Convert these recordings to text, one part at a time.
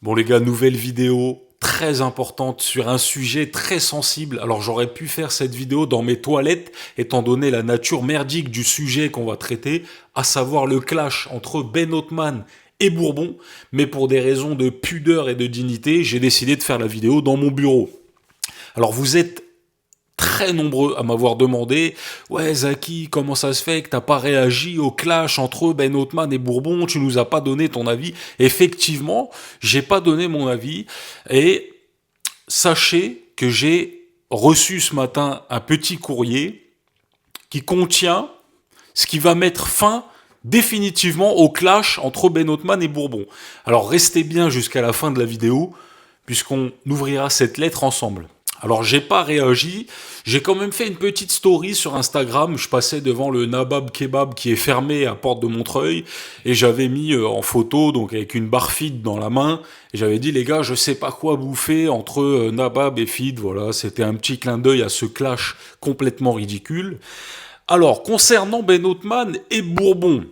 Bon les gars, nouvelle vidéo très importante sur un sujet très sensible. Alors j'aurais pu faire cette vidéo dans mes toilettes, étant donné la nature merdique du sujet qu'on va traiter, à savoir le clash entre Ben Othman et Bourbon, mais pour des raisons de pudeur et de dignité, j'ai décidé de faire la vidéo dans mon bureau. Alors vous êtes très nombreux à m'avoir demandé ouais Zaki, comment ça se fait que t'as pas réagi au clash entre Ben Othman et Bourbon, tu nous as pas donné ton avis. Effectivement, j'ai pas donné mon avis, et sachez que j'ai reçu ce matin un petit courrier qui contient ce qui va mettre fin définitivement au clash entre Ben Othman et Bourbon. Alors restez bien jusqu'à la fin de la vidéo, puisqu'on ouvrira cette lettre ensemble. Alors j'ai pas réagi, j'ai quand même fait une petite story sur Instagram, je passais devant le Nabab Kebab qui est fermé à Porte de Montreuil, et j'avais mis en photo, donc avec une barre feed dans la main, et j'avais dit les gars, je sais pas quoi bouffer entre Nabab et feed, voilà, c'était un petit clin d'œil à ce clash complètement ridicule. Alors, concernant Ben Othman et Bourbon,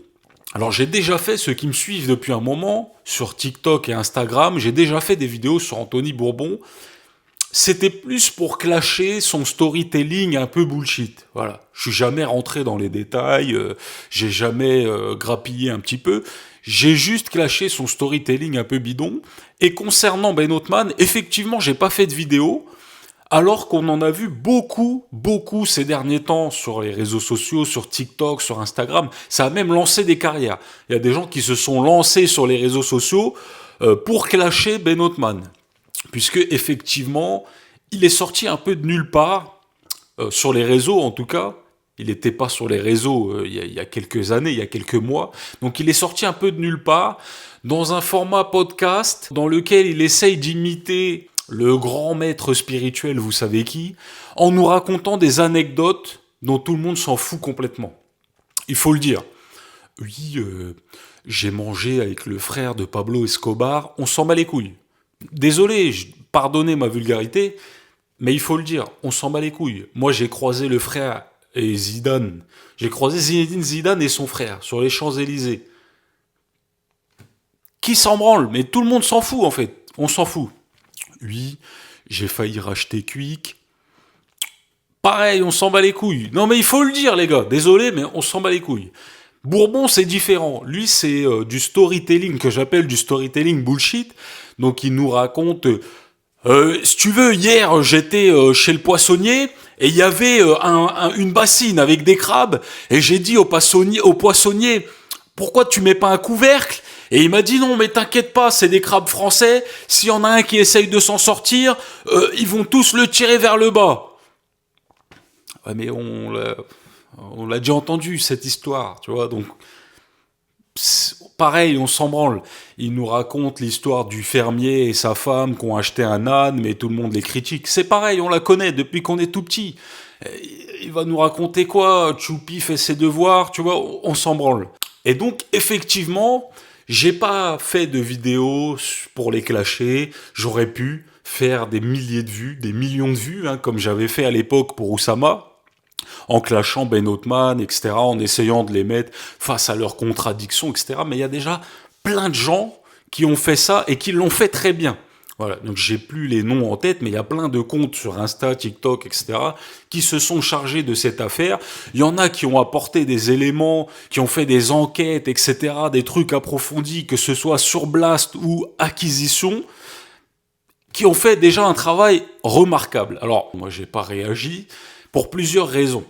alors j'ai déjà fait, ceux qui me suivent depuis un moment, sur TikTok et Instagram, j'ai déjà fait des vidéos sur Anthony Bourbon. C'était plus pour clasher son storytelling un peu bullshit. Voilà. Je suis jamais rentré dans les détails, j'ai jamais grappillé un petit peu. J'ai juste clashé son storytelling un peu bidon. Et concernant Ben Othman, effectivement, j'ai pas fait de vidéo, alors qu'on en a vu beaucoup ces derniers temps sur les réseaux sociaux, sur TikTok, sur Instagram. Ça a même lancé des carrières. Il y a des gens qui se sont lancés sur les réseaux sociaux pour clasher Ben Othman, puisque effectivement, il est sorti un peu de nulle part, sur les réseaux en tout cas. Il n'était pas sur les réseaux il y a quelques années, il y a quelques mois. Donc il est sorti un peu de nulle part, dans un format podcast, dans lequel il essaye d'imiter le grand maître spirituel, vous savez qui, en nous racontant des anecdotes dont tout le monde s'en fout complètement. Il faut le dire. Oui, j'ai mangé avec le frère de Pablo Escobar, on s'en bat les couilles. Désolé, pardonnez ma vulgarité, mais il faut le dire, on s'en bat les couilles. Moi, j'ai croisé le frère et Zidane. J'ai croisé Zinedine Zidane et son frère sur les Champs-Élysées. Qui s'en branle? Mais tout le monde s'en fout, en fait. On s'en fout. Oui, j'ai failli racheter Quick. Pareil, on s'en bat les couilles. Non, mais il faut le dire, les gars. Désolé, mais on s'en bat les couilles. Bourbon, c'est différent. Lui, c'est du storytelling que j'appelle du storytelling bullshit. Donc, il nous raconte si tu veux, hier j'étais chez le poissonnier et il y avait une bassine avec des crabes, et j'ai dit au poissonnier, pourquoi tu mets pas un couvercle? Et il m'a dit non, mais t'inquiète pas, c'est des crabes français, s'il y en a un qui essaye de s'en sortir, ils vont tous le tirer vers le bas. Ouais, mais on l'a déjà entendu cette histoire, tu vois, donc pareil, on s'en branle. Il nous raconte l'histoire du fermier et sa femme qui ont acheté un âne, mais tout le monde les critique. C'est pareil, on la connaît depuis qu'on est tout petit. Il va nous raconter quoi? Choupi fait ses devoirs, tu vois, on s'en branle. Et donc, effectivement, j'ai pas fait de vidéos pour les clasher. J'aurais pu faire des milliers de vues, des millions de vues, hein, comme j'avais fait à l'époque pour Oussama, en clashant Ben Othman, etc., en essayant de les mettre face à leurs contradictions, etc. Mais il y a déjà plein de gens qui ont fait ça et qui l'ont fait très bien. Voilà, donc j'ai plus les noms en tête, mais il y a plein de comptes sur Insta, TikTok, etc., qui se sont chargés de cette affaire. Il y en a qui ont apporté des éléments, qui ont fait des enquêtes, etc., des trucs approfondis, que ce soit sur Blast ou Acquisition, qui ont fait déjà un travail remarquable. Alors, moi, j'ai pas réagi pour plusieurs raisons.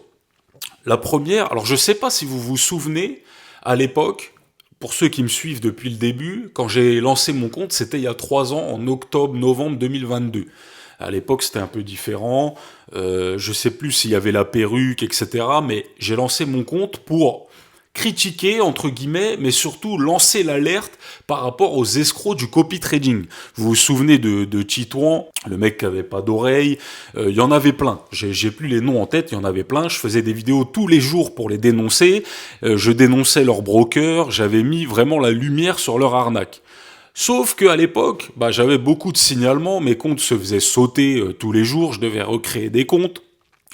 La première, alors je ne sais pas si vous vous souvenez, à l'époque, pour ceux qui me suivent depuis le début, quand j'ai lancé mon compte, c'était il y a 3 ans, en octobre-novembre 2022. À l'époque, c'était un peu différent, je ne sais plus s'il y avait la perruque, etc., mais j'ai lancé mon compte pour critiquer, entre guillemets, mais surtout lancer l'alerte par rapport aux escrocs du copy trading. Vous vous souvenez de Titouan, le mec qui avait pas d'oreille, il y en avait plein. J'ai plus les noms en tête, il y en avait plein. Je faisais des vidéos tous les jours pour les dénoncer. Je dénonçais leurs brokers, j'avais mis vraiment la lumière sur leur arnaque. Sauf qu'à l'époque, j'avais beaucoup de signalements, mes comptes se faisaient sauter tous les jours, je devais recréer des comptes.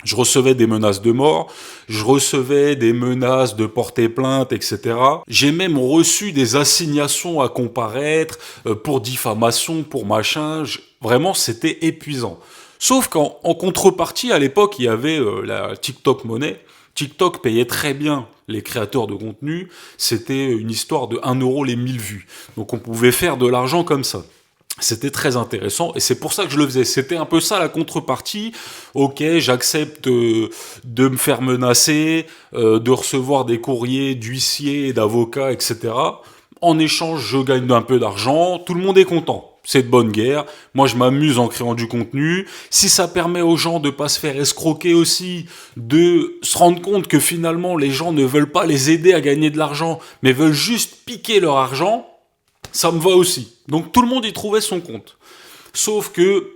Je recevais des menaces de mort, je recevais des menaces de porter plainte, etc. J'ai même reçu des assignations à comparaître pour diffamation, pour machin. Vraiment, c'était épuisant. Sauf qu'en contrepartie, à l'époque, il y avait la TikTok monnaie. TikTok payait très bien les créateurs de contenu. C'était une histoire de 1 € les 1000 vues. Donc on pouvait faire de l'argent comme ça. C'était très intéressant et c'est pour ça que je le faisais. C'était un peu ça la contrepartie. Ok, j'accepte de me faire menacer, de recevoir des courriers d'huissiers, d'avocats, etc. En échange, je gagne un peu d'argent. Tout le monde est content. C'est de bonne guerre. Moi, je m'amuse en créant du contenu. Si ça permet aux gens de pas se faire escroquer aussi, de se rendre compte que finalement les gens ne veulent pas les aider à gagner de l'argent, mais veulent juste piquer leur argent, ça me va aussi. Donc tout le monde y trouvait son compte. Sauf que,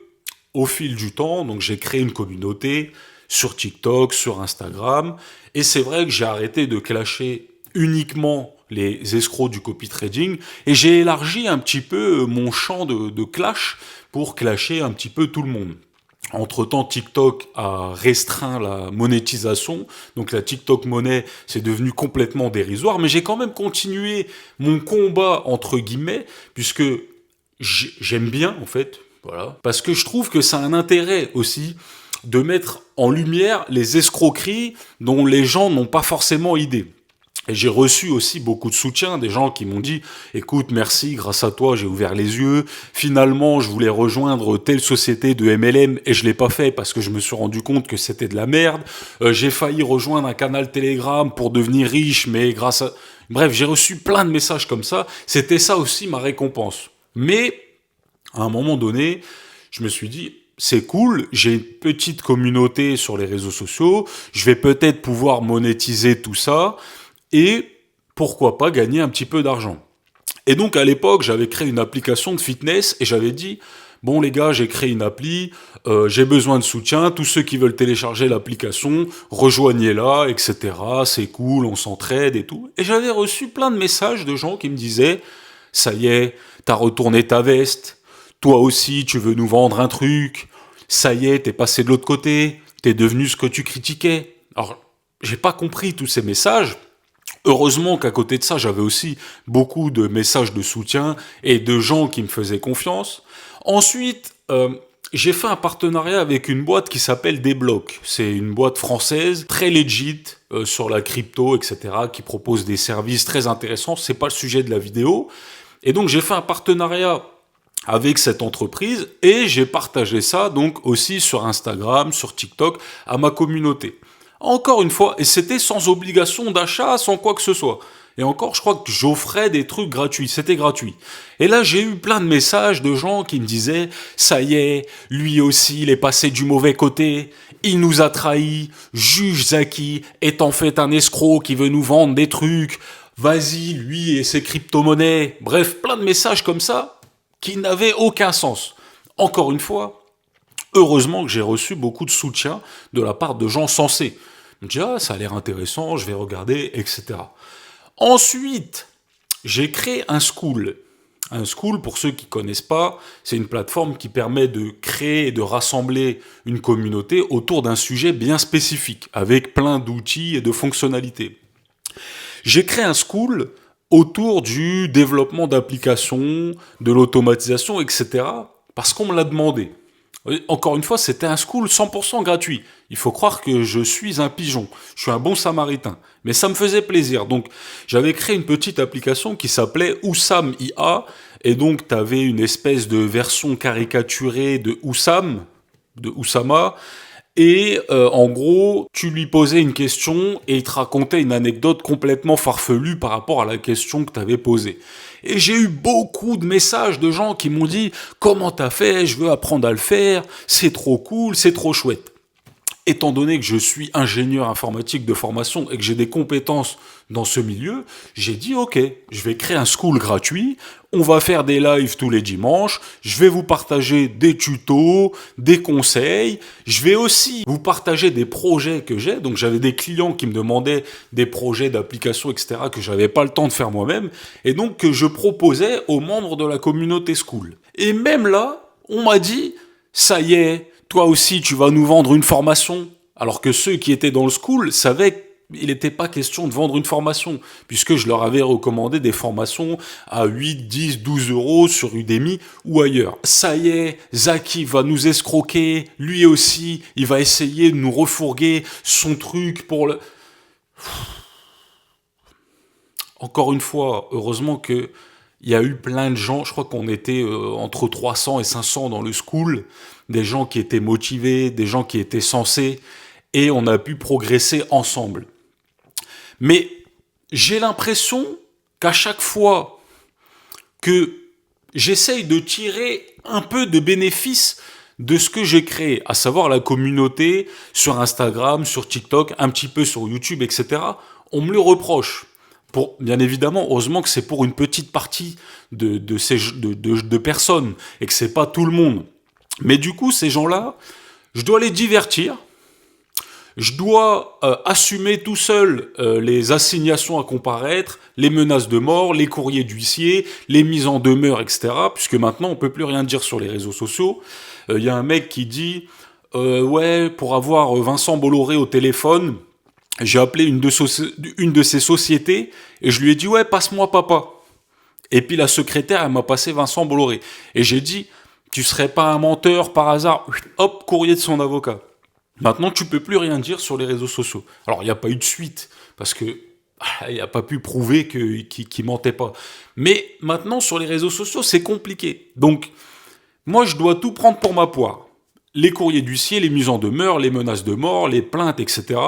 au fil du temps, donc j'ai créé une communauté sur TikTok, sur Instagram, et c'est vrai que j'ai arrêté de clasher uniquement les escrocs du copy trading, et j'ai élargi un petit peu mon champ de clash pour clasher un petit peu tout le monde. Entre-temps, TikTok a restreint la monétisation, donc la TikTok monnaie, c'est devenu complètement dérisoire, mais j'ai quand même continué mon combat, entre guillemets, puisque j'aime bien, en fait, voilà, parce que je trouve que ça a un intérêt aussi de mettre en lumière les escroqueries dont les gens n'ont pas forcément idée. Et j'ai reçu aussi beaucoup de soutien, des gens qui m'ont dit « Écoute, merci, grâce à toi, j'ai ouvert les yeux. Finalement, je voulais rejoindre telle société de MLM et je l'ai pas fait parce que je me suis rendu compte que c'était de la merde. J'ai failli rejoindre un canal Telegram pour devenir riche, mais grâce à... » Bref, j'ai reçu plein de messages comme ça. C'était ça aussi ma récompense. Mais, à un moment donné, je me suis dit c'est cool, j'ai une petite communauté sur les réseaux sociaux, je vais peut-être pouvoir monétiser tout ça, et pourquoi pas gagner un petit peu d'argent. Et donc à l'époque, j'avais créé une application de fitness, et j'avais dit, bon les gars, j'ai créé une appli, j'ai besoin de soutien, tous ceux qui veulent télécharger l'application, rejoignez-la, etc., c'est cool, on s'entraide et tout. Et j'avais reçu plein de messages de gens qui me disaient, ça y est, t'as retourné ta veste, toi aussi tu veux nous vendre un truc, ça y est, t'es passé de l'autre côté, t'es devenu ce que tu critiquais. Alors, j'ai pas compris tous ces messages. Heureusement qu'à côté de ça, j'avais aussi beaucoup de messages de soutien et de gens qui me faisaient confiance. Ensuite, j'ai fait un partenariat avec une boîte qui s'appelle Débloc. C'est une boîte française, très legit, sur la crypto, etc., qui propose des services très intéressants. C'est pas le sujet de la vidéo. Et donc, j'ai fait un partenariat avec cette entreprise et j'ai partagé ça donc aussi sur Instagram, sur TikTok, à ma communauté. Encore une fois, et c'était sans obligation d'achat, sans quoi que ce soit. Et encore, je crois que j'offrais des trucs gratuits, c'était gratuit. Et là, j'ai eu plein de messages de gens qui me disaient « Ça y est, lui aussi, il est passé du mauvais côté, il nous a trahis, juge Zaki est en fait un escroc qui veut nous vendre des trucs, vas-y, lui et ses crypto-monnaies. » Bref, plein de messages comme ça qui n'avaient aucun sens. Encore une fois, heureusement que j'ai reçu beaucoup de soutien de la part de gens sensés. Je me dis, ah, ça a l'air intéressant, je vais regarder, etc. Ensuite, j'ai créé un school. Un school, pour ceux qui ne connaissent pas, c'est une plateforme qui permet de créer et de rassembler une communauté autour d'un sujet bien spécifique, avec plein d'outils et de fonctionnalités. J'ai créé un school autour du développement d'applications, de l'automatisation, etc. parce qu'on me l'a demandé. Encore une fois, c'était un school 100% gratuit. Il faut croire que je suis un pigeon. Je suis un bon samaritain. Mais ça me faisait plaisir. Donc, j'avais créé une petite application qui s'appelait Oussam IA. Et donc, tu avais une espèce de version caricaturée de Oussam, de Oussama. Et en gros, tu lui posais une question et il te racontait une anecdote complètement farfelue par rapport à la question que tu avais posée. Et j'ai eu beaucoup de messages de gens qui m'ont dit « Comment t'as fait? Je veux apprendre à le faire, c'est trop cool, c'est trop chouette. » Étant donné que je suis ingénieur informatique de formation et que j'ai des compétences dans ce milieu, j'ai dit ok, je vais créer un school gratuit, on va faire des lives tous les dimanches, je vais vous partager des tutos, des conseils, je vais aussi vous partager des projets que j'ai, donc j'avais des clients qui me demandaient des projets d'applications, etc., que j'avais pas le temps de faire moi-même, et donc que je proposais aux membres de la communauté school. Et même là, on m'a dit, ça y est, toi aussi, tu vas nous vendre une formation. Alors que ceux qui étaient dans le school savaient qu'il n'était pas question de vendre une formation, puisque je leur avais recommandé des formations à 8, 10, 12 euros sur Udemy ou ailleurs. Ça y est, Zaki va nous escroquer, lui aussi, il va essayer de nous refourguer son truc pour le... Encore une fois, heureusement que il y a eu plein de gens, je crois qu'on était entre 300 et 500 dans le school, des gens qui étaient motivés, des gens qui étaient sensés, et on a pu progresser ensemble. Mais j'ai l'impression qu'à chaque fois que j'essaye de tirer un peu de bénéfice de ce que j'ai créé, à savoir la communauté sur Instagram, sur TikTok, un petit peu sur YouTube, etc., on me le reproche. Bien évidemment, heureusement que c'est pour une petite partie de personnes et que c'est pas tout le monde. Mais du coup, ces gens-là, je dois les divertir, je dois assumer tout seul les assignations à comparaître, les menaces de mort, les courriers d'huissier, les mises en demeure, etc. Puisque maintenant, on peut plus rien dire sur les réseaux sociaux. Y a un mec qui dit ouais, pour avoir Vincent Bolloré au téléphone, j'ai appelé une de ces sociétés et je lui ai dit ouais, passe-moi papa. Et puis la secrétaire, elle m'a passé Vincent Bolloré. Et j'ai dit, tu serais pas un menteur par hasard? Hop, courrier de son avocat. Maintenant, tu peux plus rien dire sur les réseaux sociaux. Alors, il n'y a pas eu de suite, parce que il n'a pas pu prouver qu'il mentait pas. Mais maintenant, sur les réseaux sociaux, c'est compliqué. Donc, moi, je dois tout prendre pour ma poire. Les courriers d'huissier, les mises en demeure, les menaces de mort, les plaintes, etc.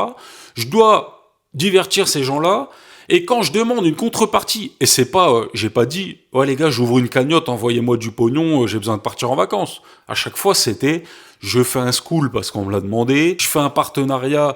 Je dois divertir ces gens-là. Et quand je demande une contrepartie, et c'est pas, j'ai pas dit, ouais les gars, j'ouvre une cagnotte, envoyez-moi du pognon, j'ai besoin de partir en vacances. À chaque fois, c'était, je fais un school parce qu'on me l'a demandé, je fais un partenariat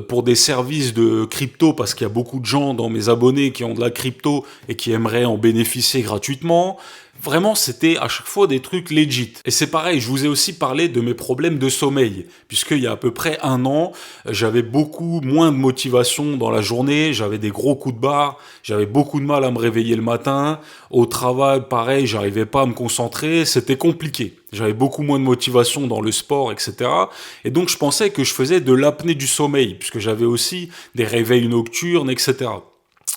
pour des services de crypto parce qu'il y a beaucoup de gens dans mes abonnés qui ont de la crypto et qui aimeraient en bénéficier gratuitement. Vraiment, c'était à chaque fois des trucs legit. Et c'est pareil, je vous ai aussi parlé de mes problèmes de sommeil, puisqu'il y a à peu près un an, j'avais beaucoup moins de motivation dans la journée, j'avais des gros coups de barre, j'avais beaucoup de mal à me réveiller le matin, au travail, pareil, j'arrivais pas à me concentrer, c'était compliqué. J'avais beaucoup moins de motivation dans le sport, etc. Et donc, je pensais que je faisais de l'apnée du sommeil, puisque j'avais aussi des réveils nocturnes, etc.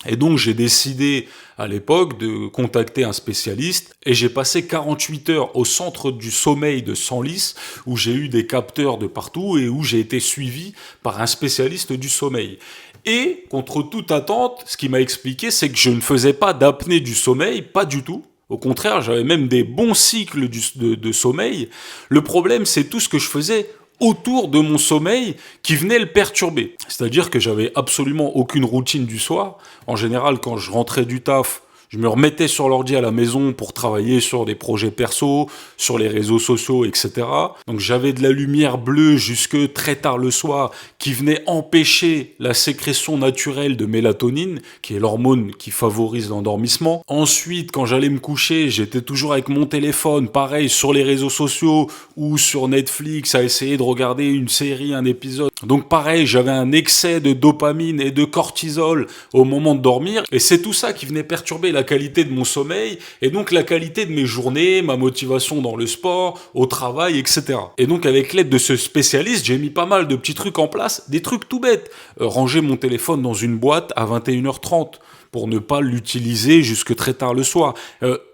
Et donc j'ai décidé à l'époque de contacter un spécialiste et j'ai passé 48 heures au centre du sommeil de Senlis où j'ai eu des capteurs de partout et où j'ai été suivi par un spécialiste du sommeil. Et contre toute attente, ce qu'il m'a expliqué, c'est que je ne faisais pas d'apnée du sommeil, pas du tout. Au contraire, j'avais même des bons cycles de sommeil. Le problème, c'est tout ce que je faisais autour de mon sommeil qui venait le perturber. C'est-à-dire que j'avais absolument aucune routine du soir. En général, quand je rentrais du taf, je me remettais sur l'ordi à la maison pour travailler sur des projets perso, sur les réseaux sociaux, etc. Donc j'avais de la lumière bleue jusque très tard le soir qui venait empêcher la sécrétion naturelle de mélatonine, qui est l'hormone qui favorise l'endormissement. Ensuite, quand j'allais me coucher, j'étais toujours avec mon téléphone, pareil, sur les réseaux sociaux ou sur Netflix à essayer de regarder une série, un épisode. Donc pareil, j'avais un excès de dopamine et de cortisol au moment de dormir et c'est tout ça qui venait perturber la qualité de mon sommeil et donc la qualité de mes journées, ma motivation dans le sport, au travail, etc. Et donc avec l'aide de ce spécialiste, j'ai mis pas mal de petits trucs en place, des trucs tout bêtes. Ranger mon téléphone dans une boîte à 21h30 pour ne pas l'utiliser jusque très tard le soir.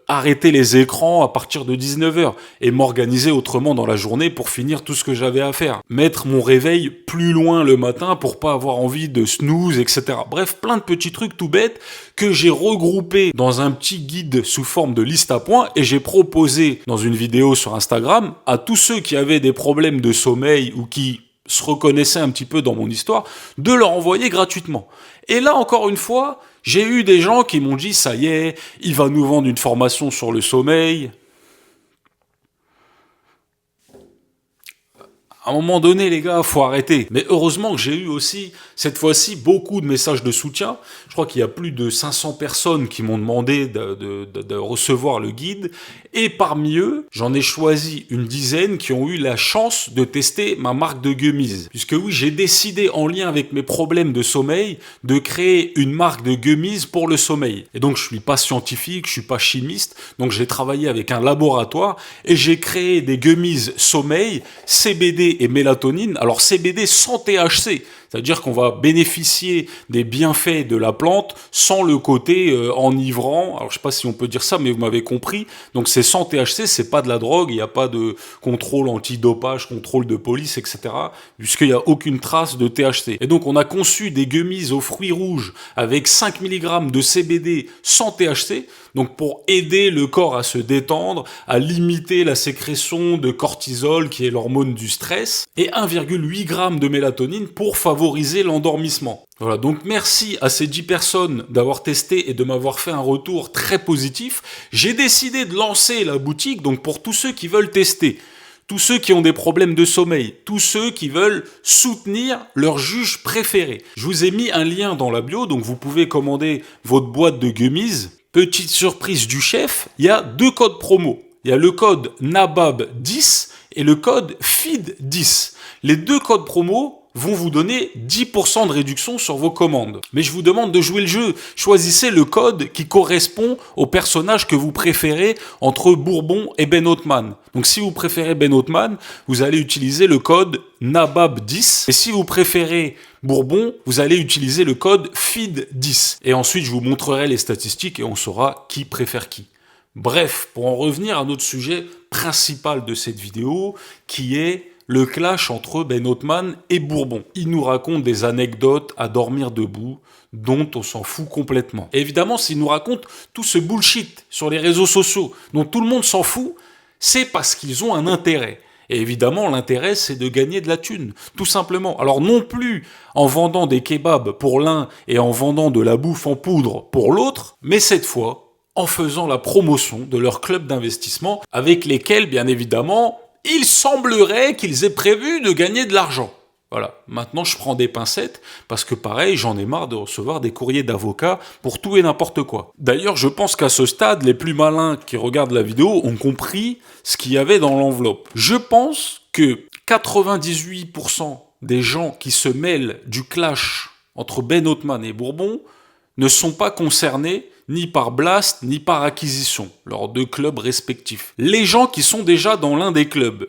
Arrêter les écrans à partir de 19h et m'organiser autrement dans la journée pour finir tout ce que j'avais à faire. Mettre mon réveil plus loin le matin pour pas avoir envie de snooze, etc. Bref, plein de petits trucs tout bêtes que j'ai regroupés dans un petit guide sous forme de liste à points et j'ai proposé dans une vidéo sur Instagram à tous ceux qui avaient des problèmes de sommeil ou qui se reconnaissaient un petit peu dans mon histoire, de leur envoyer gratuitement. Et là, encore une fois, j'ai eu des gens qui m'ont dit, ça y est, il va nous vendre une formation sur le sommeil. À un moment donné, les gars, faut arrêter. Mais heureusement que j'ai eu aussi, cette fois-ci, beaucoup de messages de soutien. Je crois qu'il y a plus de 500 personnes qui m'ont demandé de recevoir le guide. Et parmi eux, j'en ai choisi une dizaine qui ont eu la chance de tester ma marque de gummies. Puisque oui, j'ai décidé, en lien avec mes problèmes de sommeil, de créer une marque de gummies pour le sommeil. Et donc, je suis pas scientifique, je suis pas chimiste. Donc, j'ai travaillé avec un laboratoire et j'ai créé des gummies sommeil, CBD CBD et mélatonine. Alors CBD sans THC, c'est-à-dire qu'on va bénéficier des bienfaits de la plante sans le côté enivrant. Alors je sais pas si on peut dire ça, mais vous m'avez compris. Donc c'est sans THC, c'est pas de la drogue, il n'y a pas de contrôle antidopage, contrôle de police, etc. Puisqu'il n'y a aucune trace de THC. Et donc on a conçu des gummies aux fruits rouges avec 5 mg de CBD sans THC, donc pour aider le corps à se détendre, à limiter la sécrétion de cortisol qui est l'hormone du stress, et 1,8 g de mélatonine pour favoriser l'endormissement. Voilà, donc merci à ces 10 personnes d'avoir testé et de m'avoir fait un retour très positif. J'ai décidé de lancer la boutique, donc pour tous ceux qui veulent tester, tous ceux qui ont des problèmes de sommeil, tous ceux qui veulent soutenir leur juge préféré. Je vous ai mis un lien dans la bio, donc vous pouvez commander votre boîte de gummies. Petite surprise du chef, il y a 2 codes promo. Il y a le code NABAB10 et le code FID10. Les 2 codes promo vont vous donner 10% de réduction sur vos commandes. Mais je vous demande de jouer le jeu. Choisissez le code qui correspond au personnage que vous préférez entre Bourbon et Ben Othman. Donc si vous préférez Ben Othman, vous allez utiliser le code NABAB10. Et si vous préférez Bourbon, vous allez utiliser le code FID10. Et ensuite, je vous montrerai les statistiques et on saura qui préfère qui. Bref, pour en revenir à notre sujet principal de cette vidéo, qui est le clash entre Ben Othman et Bourbon. Il nous raconte des anecdotes à dormir debout, dont on s'en fout complètement. Et évidemment, s'il nous raconte tout ce bullshit sur les réseaux sociaux, dont tout le monde s'en fout, c'est parce qu'ils ont un intérêt. Et évidemment, l'intérêt, c'est de gagner de la thune, tout simplement. Alors non plus en vendant des kebabs pour l'un et en vendant de la bouffe en poudre pour l'autre, mais cette fois, en faisant la promotion de leur club d'investissement, avec lesquels, bien évidemment, il semblerait qu'ils aient prévu de gagner de l'argent. Voilà, maintenant je prends des pincettes, parce que pareil, j'en ai marre de recevoir des courriers d'avocats pour tout et n'importe quoi. D'ailleurs, je pense qu'à ce stade, les plus malins qui regardent la vidéo ont compris ce qu'il y avait dans l'enveloppe. Je pense que 98% des gens qui se mêlent du clash entre Ben Othman et Bourbon ne sont pas concernés ni par Blast, ni par acquisition, leurs 2 clubs respectifs. Les gens qui sont déjà dans l'un des clubs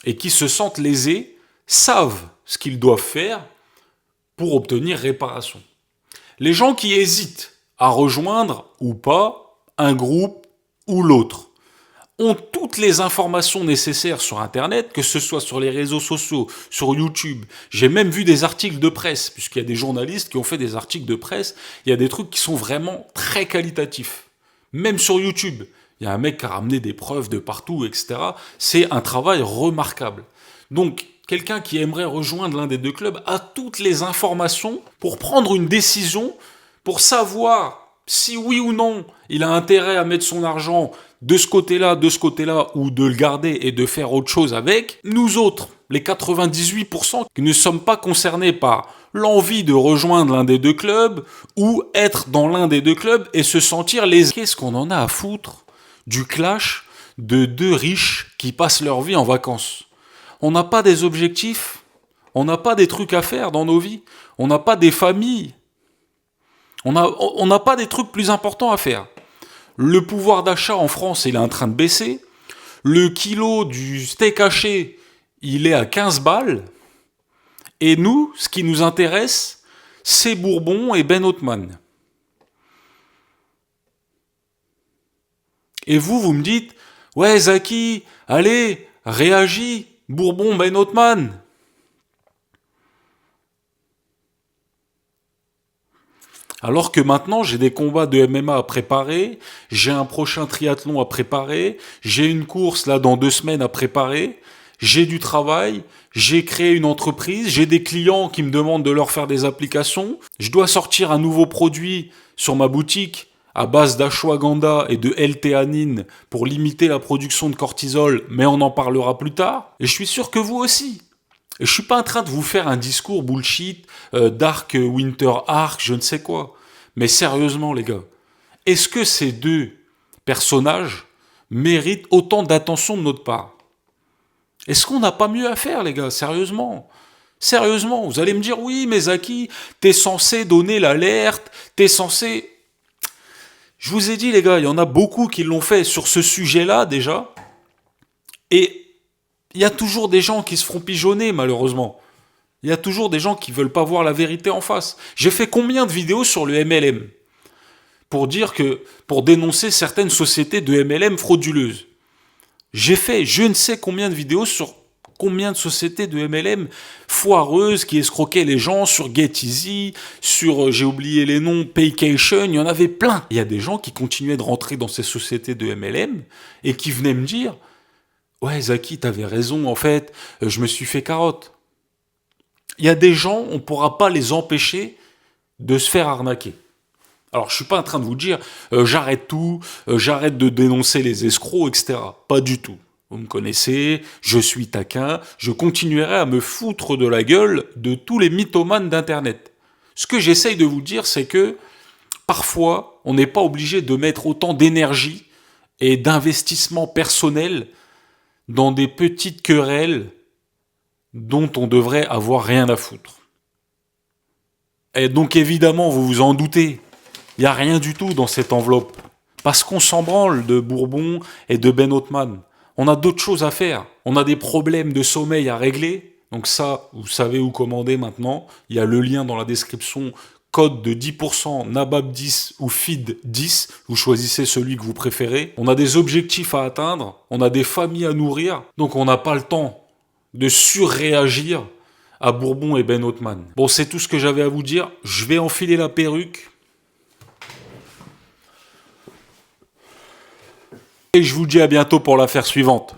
et qui se sentent lésés savent ce qu'ils doivent faire pour obtenir réparation. Les gens qui hésitent à rejoindre ou pas un groupe ou l'autre ont toutes les informations nécessaires sur Internet, que ce soit sur les réseaux sociaux, sur YouTube. J'ai même vu des articles de presse, puisqu'il y a des journalistes qui ont fait des articles de presse. Il y a des trucs qui sont vraiment très qualitatifs. Même sur YouTube, il y a un mec qui a ramené des preuves de partout, etc. C'est un travail remarquable. Donc, quelqu'un qui aimerait rejoindre l'un des 2 clubs a toutes les informations pour prendre une décision, pour savoir si oui ou non il a intérêt à mettre son argent de ce côté-là, ou de le garder et de faire autre chose avec. Nous autres, les 98% qui ne sommes pas concernés par l'envie de rejoindre l'un des 2 clubs ou être dans l'un des 2 clubs et se sentir lésés. Qu'est-ce qu'on en a à foutre du clash de 2 riches qui passent leur vie en vacances? On n'a pas des objectifs, on n'a pas des trucs à faire dans nos vies, on n'a pas des familles, on n'a pas des trucs plus importants à faire. Le pouvoir d'achat en France, il est en train de baisser. Le kilo du steak haché, il est à 15 balles. Et nous, ce qui nous intéresse, c'est Bourbon et Ben Othman. Et vous me dites, ouais Zaki, allez, réagis, Bourbon, Ben Othman. Alors que maintenant, j'ai des combats de MMA à préparer, j'ai un prochain triathlon à préparer, j'ai une course là dans 2 semaines à préparer, j'ai du travail, j'ai créé une entreprise, j'ai des clients qui me demandent de leur faire des applications, je dois sortir un nouveau produit sur ma boutique à base d'ashwagandha et de L-théanine pour limiter la production de cortisol, mais on en parlera plus tard. Et je suis sûr que vous aussi. Et je suis pas en train de vous faire un discours bullshit, Dark Winter Arc, je ne sais quoi. Mais sérieusement, les gars, est-ce que ces 2 personnages méritent autant d'attention de notre part? Est-ce qu'on n'a pas mieux à faire, les gars? Sérieusement. Sérieusement, vous allez me dire, oui, mais Zaki, t'es censé donner l'alerte, t'es censé... Je vous ai dit, les gars, il y en a beaucoup qui l'ont fait sur ce sujet-là, déjà. Et Il y a toujours des gens qui se feront pigeonner, malheureusement. Il y a toujours des gens qui veulent pas voir la vérité en face. J'ai fait combien de vidéos sur le MLM pour dire que, pour dénoncer certaines sociétés de MLM frauduleuses. J'ai fait je ne sais combien de vidéos sur combien de sociétés de MLM foireuses qui escroquaient les gens sur GetEasy, sur, j'ai oublié les noms, Paycation, il y en avait plein. Il y a des gens qui continuaient de rentrer dans ces sociétés de MLM et qui venaient me dire « Ouais, Zaki, t'avais raison, en fait, je me suis fait carotte. » Il y a des gens, on ne pourra pas les empêcher de se faire arnaquer. Alors, je suis pas en train de vous dire j'arrête tout, j'arrête de dénoncer les escrocs, etc. Pas du tout. Vous me connaissez, je suis taquin, je continuerai à me foutre de la gueule de tous les mythomanes d'Internet. Ce que j'essaye de vous dire, c'est que parfois, on n'est pas obligé de mettre autant d'énergie et d'investissement personnel dans des petites querelles dont on devrait avoir rien à foutre. Et donc évidemment, vous vous en doutez, il n'y a rien du tout dans cette enveloppe. Parce qu'on s'en branle de Bourbon et de Ben Hotman. On a d'autres choses à faire. On a des problèmes de sommeil à régler. Donc ça, vous savez où commander maintenant. Il y a le lien dans la description. Code de 10%, Nabab 10 ou Feed 10. Vous choisissez celui que vous préférez. On a des objectifs à atteindre. On a des familles à nourrir. Donc on n'a pas le temps de surréagir à Bourbon et Ben Hotman. Bon, c'est tout ce que j'avais à vous dire. Je vais enfiler la perruque. Et je vous dis à bientôt pour l'affaire suivante.